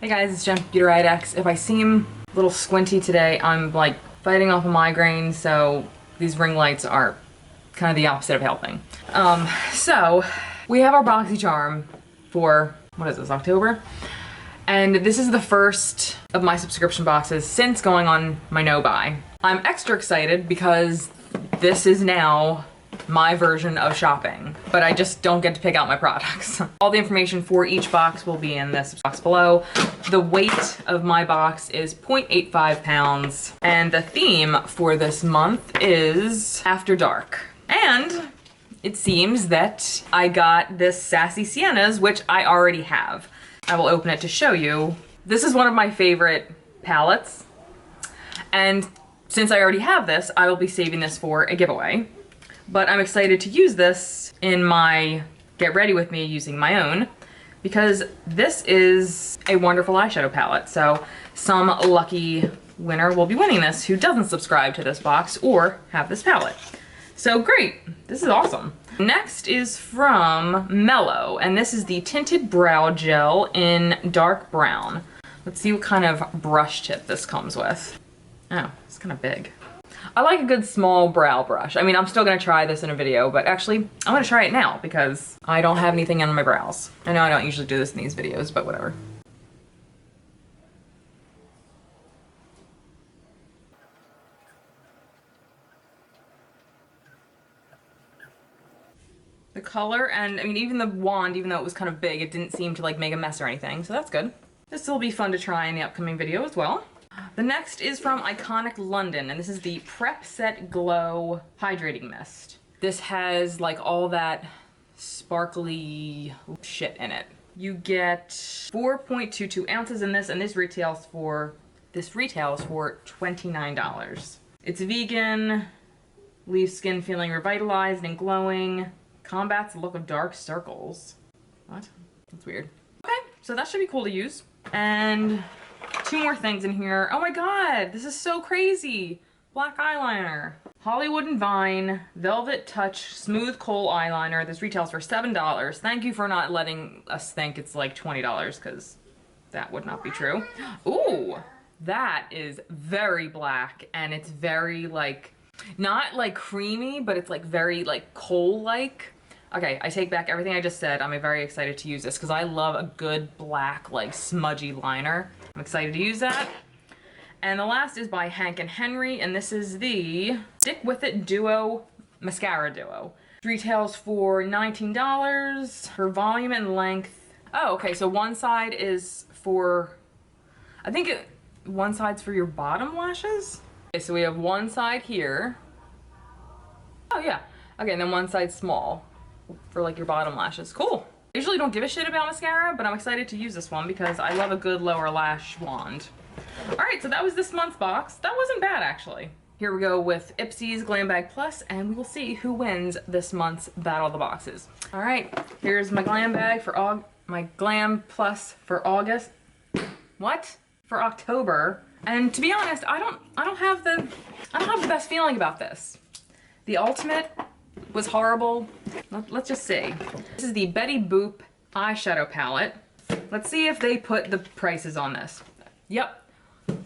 Hey guys, it's Jen from beautyriotx. If I seem a little squinty today, I'm like fighting off a migraine, so these ring lights are kind of the opposite of helping. So we have our BoxyCharm for, what is this, October? And this is the first of my subscription boxes since going on my no-buy. I'm extra excited because this is now my version of shopping, but I just don't get to pick out my products. All the information for each box will be in this box below. The weight of my box is 0.85 pounds, and the theme for this month is After Dark. And it seems that I got this Sassy Siennas, which I already have. I will open it to show you. This is one of my favorite palettes, and since I already have this, I will be saving this for a giveaway. But I'm excited to use this in my Get Ready With Me using my own, because this is a wonderful eyeshadow palette. So some lucky winner will be winning this who doesn't subscribe to this box or have this palette. So great, this is awesome. Next is from Mellow, and this is the Tinted Brow Gel in dark brown. Let's see what kind of brush tip this comes with. Oh, it's kind of big. I like a good small brow brush. I mean, I'm still gonna try this in a video, but actually, I'm gonna try it now because I don't have anything on my brows. I know I don't usually do this in these videos, but whatever. The color, and I mean, even the wand, even though it was kind of big, it didn't seem to like make a mess or anything, so that's good. This will be fun to try in the upcoming video as well. The next is from Iconic London, and this is the Prep Set Glow Hydrating Mist. This has like all that sparkly shit in it. You get 4.22 ounces in this, and this retails for $29. It's vegan, leaves skin feeling revitalized and glowing, combats the look of dark circles. What? That's weird. Okay, so that should be cool to use. And two more things in here. Oh my god, this is so crazy. Black eyeliner. Hollywood and Vine Velvet Touch Smooth Kohl Eyeliner. This retails for $7. Thank you for not letting us think it's like $20, because that would not be true. Ooh, that is very black, and it's very like, not like creamy, but it's like very like kohl-like. Okay, I take back everything I just said. I'm very excited to use this because I love a good black, like smudgy liner. I'm excited to use that. And the last is by Hank and Henry, and this is the Stick With It Duo Mascara Duo. It retails for $19 for volume and length. Oh, okay, so one side is for, I think one side's for your bottom lashes. Okay, so we have one side here. Oh yeah, okay, and then one side small for like your bottom lashes. Cool. I usually don't give a shit about mascara, but I'm excited to use this one because I love a good lower lash wand. Alright, so that was this month's box. That wasn't bad, actually. Here we go with IPSY's Glam Bag Plus, and we will see who wins this month's Battle of the Boxes. Alright, here's my Glam Bag for my Glam Plus for August. What? For October. And to be honest, I don't have the best feeling about this. The Ultimate was horrible. Let's just see. This is the Betty Boop eyeshadow palette. Let's see if they put the prices on this. Yep.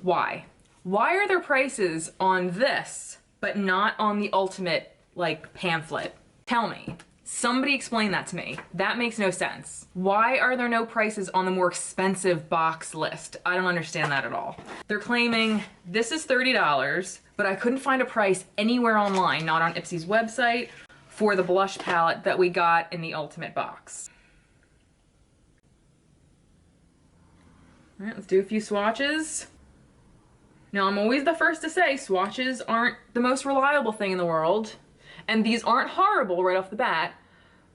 Why? Why are there prices on this, but not on the Ultimate, like, pamphlet? Tell me. Somebody explain that to me. That makes no sense. Why are there no prices on the more expensive box list? I don't understand that at all. They're claiming this is $30, but I couldn't find a price anywhere online, not on IPSY's website, for the blush palette that we got in the Ultimate box. All right, let's do a few swatches. Now, I'm always the first to say swatches aren't the most reliable thing in the world, and these aren't horrible right off the bat,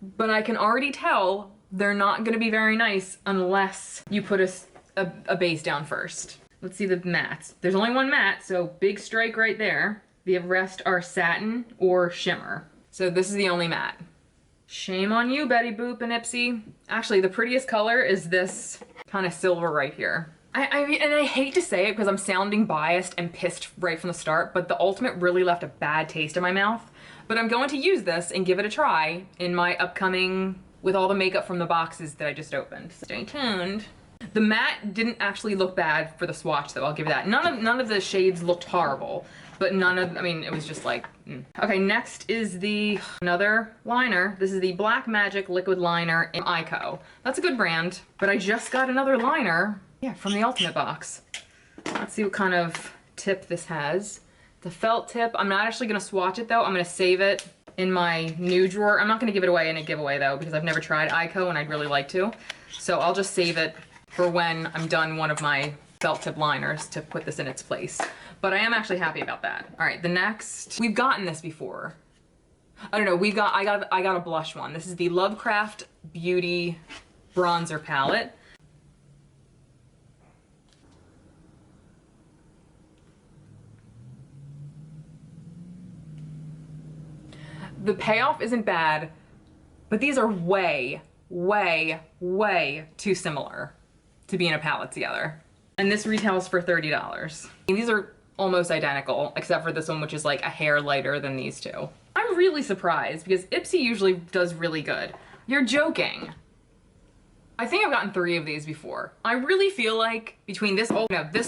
but I can already tell they're not gonna be very nice unless you put a base down first. Let's see the mattes. There's only one matte, so big strike right there. The rest are satin or shimmer. So this is the only matte. Shame on you, Betty Boop and IPSY. Actually, the prettiest color is this kind of silver right here. I mean, and I hate to say it because I'm sounding biased and pissed right from the start, but the Ultimate really left a bad taste in my mouth. But I'm going to use this and give it a try in my upcoming, with all the makeup from the boxes that I just opened. Stay tuned. The matte didn't actually look bad for the swatch though, I'll give you that. None of the shades looked horrible, but I mean, it was just like, Okay, next is another liner. This is the Black Magic Liquid Liner in ICO. That's a good brand, but I just got another liner, yeah, from the Ultimate box. Let's see what kind of tip this has. The felt tip. I'm not actually gonna swatch it though. I'm gonna save it in my new drawer. I'm not gonna give it away in a giveaway though, because I've never tried ICO and I'd really like to. So I'll just save it for when I'm done one of my felt tip liners to put this in its place. But I am actually happy about that. All right, the next, we've gotten this before. I don't know, I got a blush one. This is the Lovecraft Beauty Bronzer Palette. The payoff isn't bad, but these are way, way, way too similar to be in a palette together. And this retails for $30. And these are almost identical, except for this one, which is like a hair lighter than these two. I'm really surprised because IPSY usually does really good. You're joking. I think I've gotten 3 of these before. I really feel like between this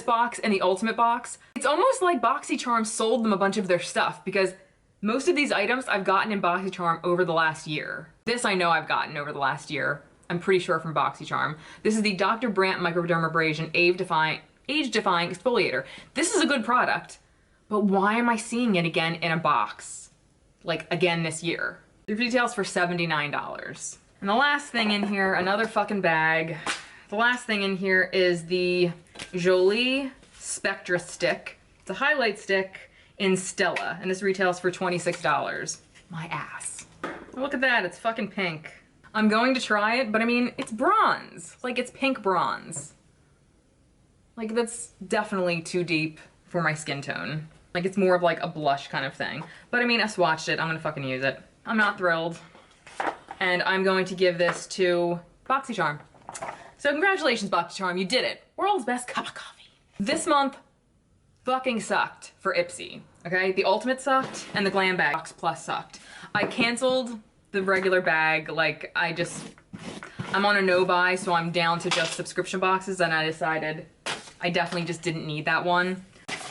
box and the Ultimate box, it's almost like BoxyCharm sold them a bunch of their stuff, because most of these items I've gotten in BoxyCharm over the last year. This I know I've gotten over the last year. I'm pretty sure from BoxyCharm. This is the Dr. Brandt Microdermabrasion Age-Defying Exfoliator. This is a good product, but why am I seeing it again in a box? Like, again this year. It retails for $79. And the last thing in here, another fucking bag. The last thing in here is the Jolie Spectra Stick. It's a highlight stick in Stella, and this retails for $26. My ass. Look at that, it's fucking pink. I'm going to try it, but I mean, it's bronze. Like, it's pink bronze. Like, that's definitely too deep for my skin tone. Like, it's more of like a blush kind of thing. But I mean, I swatched it, I'm gonna fucking use it. I'm not thrilled. And I'm going to give this to BoxyCharm. So congratulations, BoxyCharm, you did it. World's best cup of coffee. This month fucking sucked for IPSY, okay? The Ultimate sucked, and the Glam bag Box Plus sucked. I canceled the regular bag, like, I'm on a no-buy, so I'm down to just subscription boxes, and I decided I definitely just didn't need that one.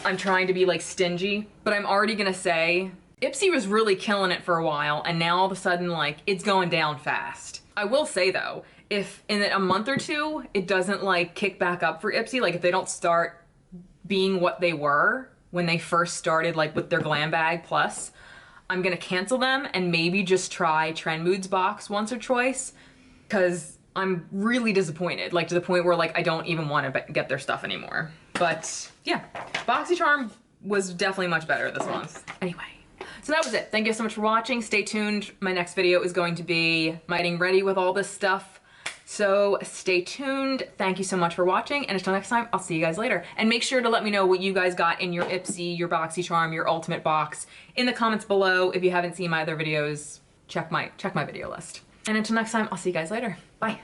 I'm trying to be, like, stingy, but I'm already gonna say, IPSY was really killing it for a while, and now all of a sudden, like, it's going down fast. I will say, though, if in a month or two, it doesn't, like, kick back up for IPSY, like, if they don't start being what they were when they first started, like, with their Glam bag plus, I'm gonna cancel them and maybe just try Trend Moods box once or twice, because I'm really disappointed, like, to the point where, like, I don't even want to get their stuff anymore. But yeah, BoxyCharm was definitely much better this month. Anyway, so that was it. Thank you so much for watching. Stay tuned. My next video is going to be getting ready with all this stuff. So stay tuned. Thank you so much for watching, and until next time, I'll see you guys later. And make sure to let me know what you guys got in your IPSY, your BoxyCharm, your Ultimate box in the comments below. If you haven't seen my other videos, check my video list. And until next time, I'll see you guys later. Bye.